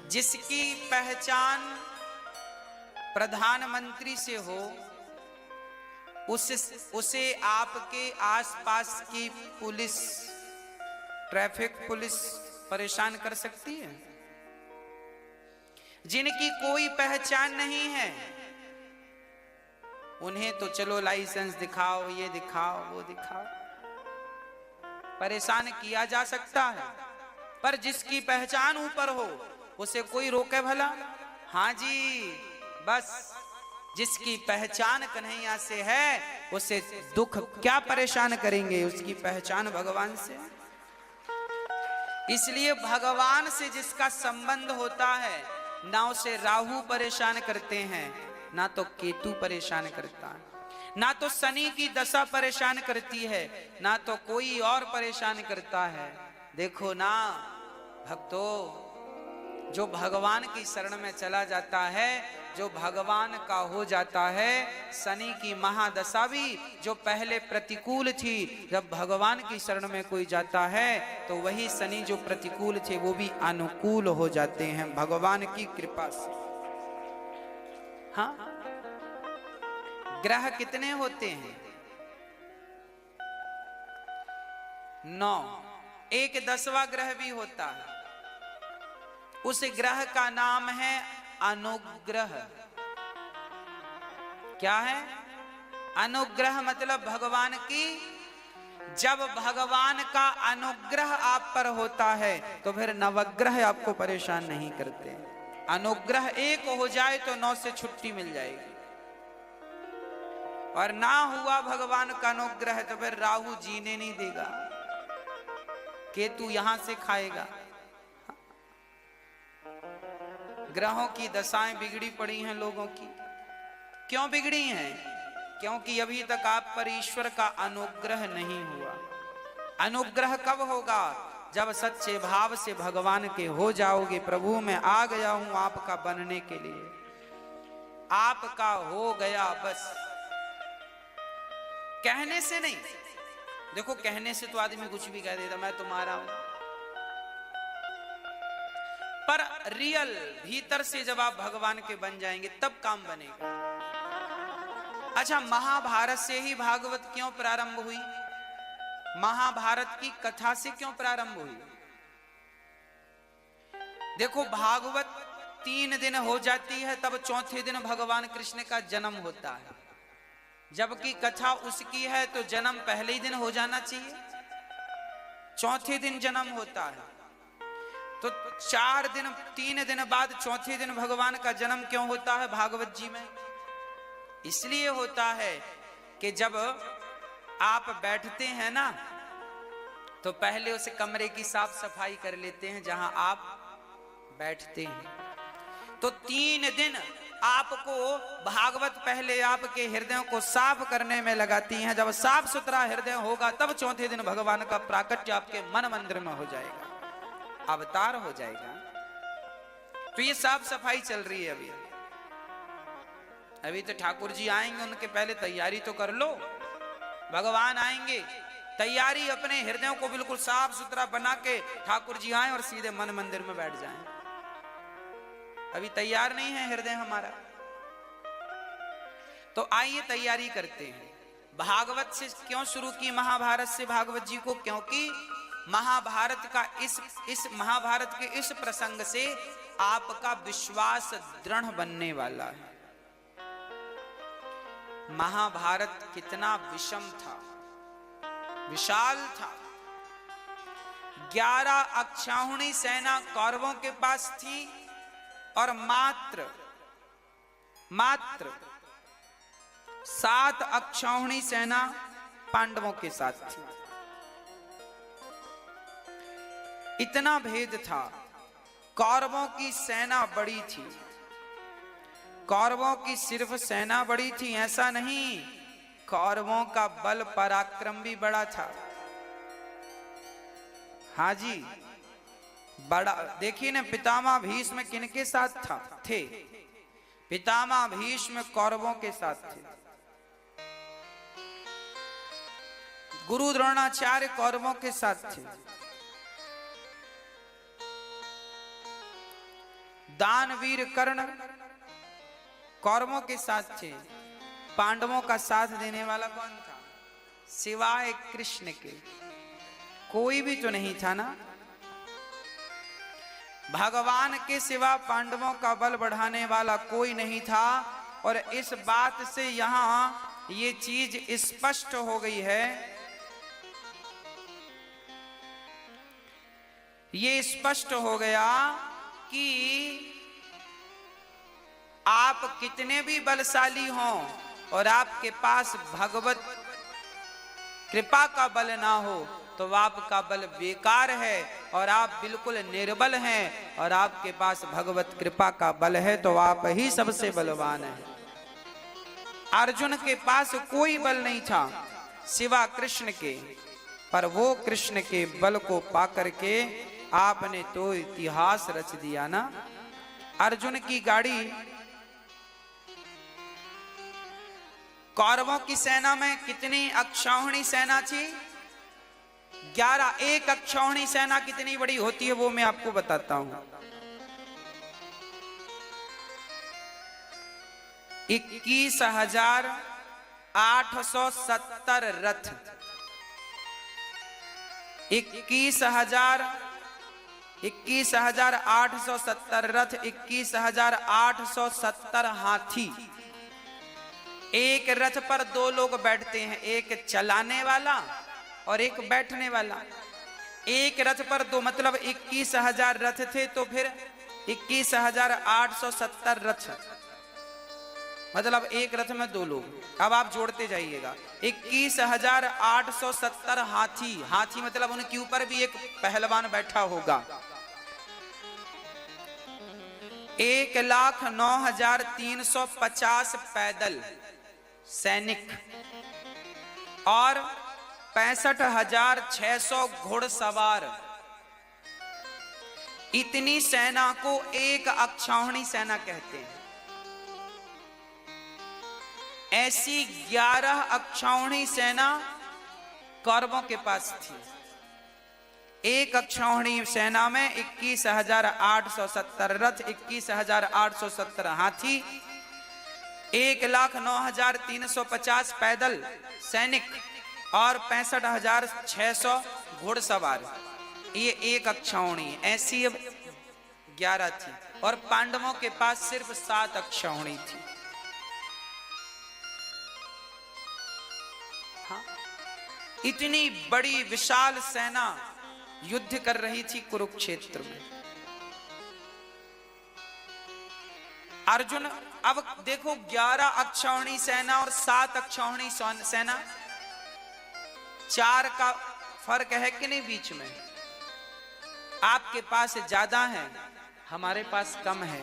जिसकी पहचान प्रधानमंत्री से हो उसे आपके आसपास की पुलिस, ट्रैफिक पुलिस परेशान कर सकती है। जिनकी कोई पहचान नहीं है उन्हें तो चलो लाइसेंस दिखाओ, ये दिखाओ, वो दिखाओ, परेशान किया जा सकता है। पर जिसकी पहचान ऊपर हो उसे कोई रोके भला? हाँ जी, बस जिसकी पहचान कन्हैया से है उसे दुख क्या परेशान करेंगे, उसकी पहचान भगवान से। इसलिए भगवान से जिसका संबंध होता है ना उसे राहु परेशान करते हैं, ना तो केतु परेशान करता है, ना तो शनि की दशा परेशान करती है, ना तो कोई और परेशान करता है। देखो ना भक्तों, जो भगवान की शरण में चला जाता है, जो भगवान का हो जाता है, शनि की महादशा भी जो पहले प्रतिकूल थी, जब भगवान की शरण में कोई जाता है तो वही शनि जो प्रतिकूल थे वो भी अनुकूल हो जाते हैं भगवान की कृपा से। हाँ, ग्रह कितने होते हैं? 9। एक 10वां ग्रह भी होता है। उस ग्रह का नाम है अनुग्रह। क्या है? अनुग्रह मतलब भगवान की, जब भगवान का अनुग्रह आप पर होता है तो फिर नवग्रह आपको परेशान नहीं करते। अनुग्रह एक हो जाए तो 9 से छुट्टी मिल जाएगी, और ना हुआ भगवान का अनुग्रह तो फिर राहु जीने नहीं देगा, केतु यहां से खाएगा। ग्रहों की दशाएं बिगड़ी पड़ी हैं लोगों की। क्यों बिगड़ी हैं? क्योंकि अभी तक आप पर ईश्वर का अनुग्रह नहीं हुआ। अनुग्रह कब होगा? जब सच्चे भाव से भगवान के हो जाओगे। प्रभु मैं आ गया हूं आपका बनने के लिए, आपका हो गया बस। कहने से नहीं। देखो कहने से तो आदमी कुछ भी कह देता, मैं तुम्हारा हूं, पर रियल भीतर से जब आप भगवान के बन जाएंगे तब काम बनेगा। अच्छा, महाभारत से ही भागवत क्यों प्रारंभ हुई? महाभारत की कथा से क्यों प्रारंभ हुई? देखो, भागवत 3 दिन हो जाती है तब चौथे दिन भगवान कृष्ण का जन्म होता है, जबकि कथा उसकी है तो जन्म पहले ही दिन हो जाना चाहिए, चौथे दिन जन्म होता है। तो 4 दिन 3 दिन बाद चौथे दिन भगवान का जन्म क्यों होता है भागवत जी में? इसलिए होता है कि जब आप बैठते हैं ना तो पहले उस कमरे की साफ सफाई कर लेते हैं जहां आप बैठते हैं। तो 3 दिन आपको भागवत पहले आपके हृदयों को साफ करने में लगाती हैं। जब साफ सुथरा हृदय होगा तब चौथे दिन भगवान का प्राकट्य आपके मन मंदिर में हो जाएगा, अवतार हो जाएगा। तो ये साफ सफाई चल रही है अभी तो ठाकुर जी आएंगे, उनके पहले तैयारी तो कर लो। भगवान आएंगे, तैयारी अपने हृदयों को बिल्कुल साफ सुथरा बना के ठाकुर जी आए और सीधे मन मंदिर में बैठ जाएं। अभी तैयार नहीं है हृदय हमारा, तो आइए तैयारी करते हैं। भागवत से क्यों शुरू की महाभारत से भागवत जी को? क्योंकि महाभारत का इस महाभारत के इस प्रसंग से आपका विश्वास दृढ़ बनने वाला है। महाभारत कितना विषम था, विशाल था। 11 अक्षौहिणी सेना कौरवों के पास थी और मात्र 7 अक्षौहिणी सेना पांडवों के साथ थी। इतना भेद था। कौरवों की सेना बड़ी थी, कौरवों की सिर्फ सेना बड़ी थी ऐसा नहीं, कौरवों का बल पराक्रम भी बड़ा था। हाँ जी, बड़ा। देखिए ना, पितामह भीष्म किनके साथ थे? पितामह भीष्म कौरवों के साथ थे। गुरु द्रोणाचार्य कौरवों के साथ थे। दानवीर कर्ण कौरवों के साथ थे, पांडवों का साथ देने वाला कौन था? सिवाय कृष्ण के कोई भी तो नहीं था ना। भगवान के सिवा पांडवों का बल बढ़ाने वाला कोई नहीं था। और इस बात से यहां ये चीज स्पष्ट हो गई है, ये स्पष्ट हो गया कि आप कितने भी बलशाली हों और आपके पास भगवत कृपा का बल ना हो तो आपका बल बेकार है और आप बिल्कुल निर्बल हैं। और आपके पास भगवत कृपा का बल है तो आप ही सबसे बलवान हैं। अर्जुन के पास कोई बल नहीं था सिवा कृष्ण के, पर वो कृष्ण के बल को पाकर के आपने तो इतिहास रच दिया ना। अर्जुन की गाड़ी कौरवों की सेना में कितनी अक्षौहिणी सेना थी? 11। एक अक्षौहिणी सेना कितनी बड़ी होती है वो मैं आपको बताता हूं। 21,870 रथ, 21,870 रथ, 21,870 हाथी। एक रथ पर 2 लोग बैठते हैं, एक चलाने वाला और एक बैठने वाला। एक रथ पर 2 मतलब 21,000 रथ थे तो फिर 21,870 रथ मतलब एक रथ में 2 लोग। अब आप जोड़ते जाइएगा। 21,870 हाथी, हाथी मतलब उनके ऊपर भी एक पहलवान बैठा होगा। 1,09,350 पैदल सैनिक और 65,600 घुड़सवार। इतनी सेना को एक अक्षौहिणी सेना कहते हैं। ऐसी 11 अक्षौहिणी सेना कौरवों के पास थी। एक अक्षौहिणी सेना में 21,870 रथ, 21,870 हाथी, 1,09,350 पैदल सैनिक और 65,600 घुड़सवार। ये एक अक्षौहिणी, ऐसी अब 11 थी। और पांडवों के पास सिर्फ 7 अक्षौहिणी थी। हाँ? इतनी बड़ी विशाल सेना युद्ध कर रही थी कुरुक्षेत्र में। अर्जुन, अब देखो 11 अक्षौहिणी सेना और 7 अक्षौहिणी सेना, 4 का फर्क है कि नहीं बीच में? आपके पास ज्यादा है, हमारे पास कम है।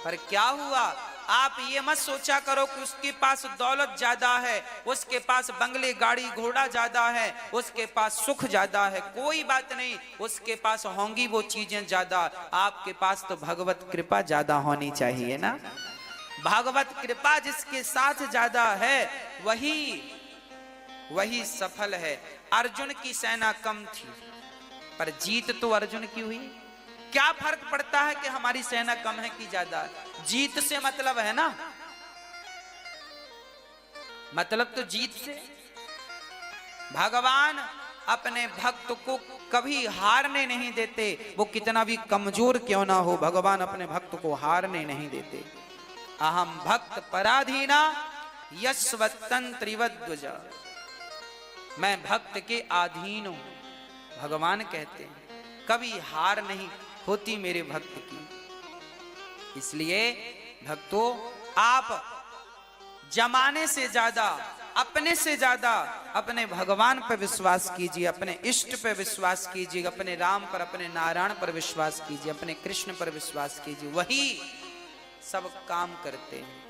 पर क्या हुआ? आप ये मत सोचा करो कि उसके पास दौलत ज्यादा है, उसके पास बंगले गाड़ी घोड़ा ज्यादा है, उसके पास सुख ज्यादा है। कोई बात नहीं, उसके पास होंगी वो चीजें ज्यादा, आपके पास तो भगवत कृपा ज्यादा होनी चाहिए ना। भगवत कृपा जिसके साथ ज्यादा है वही सफल है। अर्जुन की सेना कम थी पर जीत तो अर्जुन की हुई। क्या फर्क पड़ता है कि हमारी सेना कम है कि ज्यादा है? जीत से मतलब है ना, मतलब तो जीत से। भगवान अपने भक्त को कभी हारने नहीं देते, वो कितना भी कमजोर क्यों ना हो, भगवान अपने भक्त को हारने नहीं देते। अहम भक्त पराधीना यस्वतंत्रिवद्वज, मैं भक्त के अधीन हूं, भगवान कहते हैं। कभी हार नहीं होती मेरे भक्त की। इसलिए भक्तों, आप जमाने से ज्यादा, अपने से ज्यादा अपने भगवान पर विश्वास कीजिए, अपने इष्ट पर विश्वास कीजिए, अपने राम पर, अपने नारायण पर विश्वास कीजिए, अपने कृष्ण पर विश्वास कीजिए। वही सब काम करते हैं।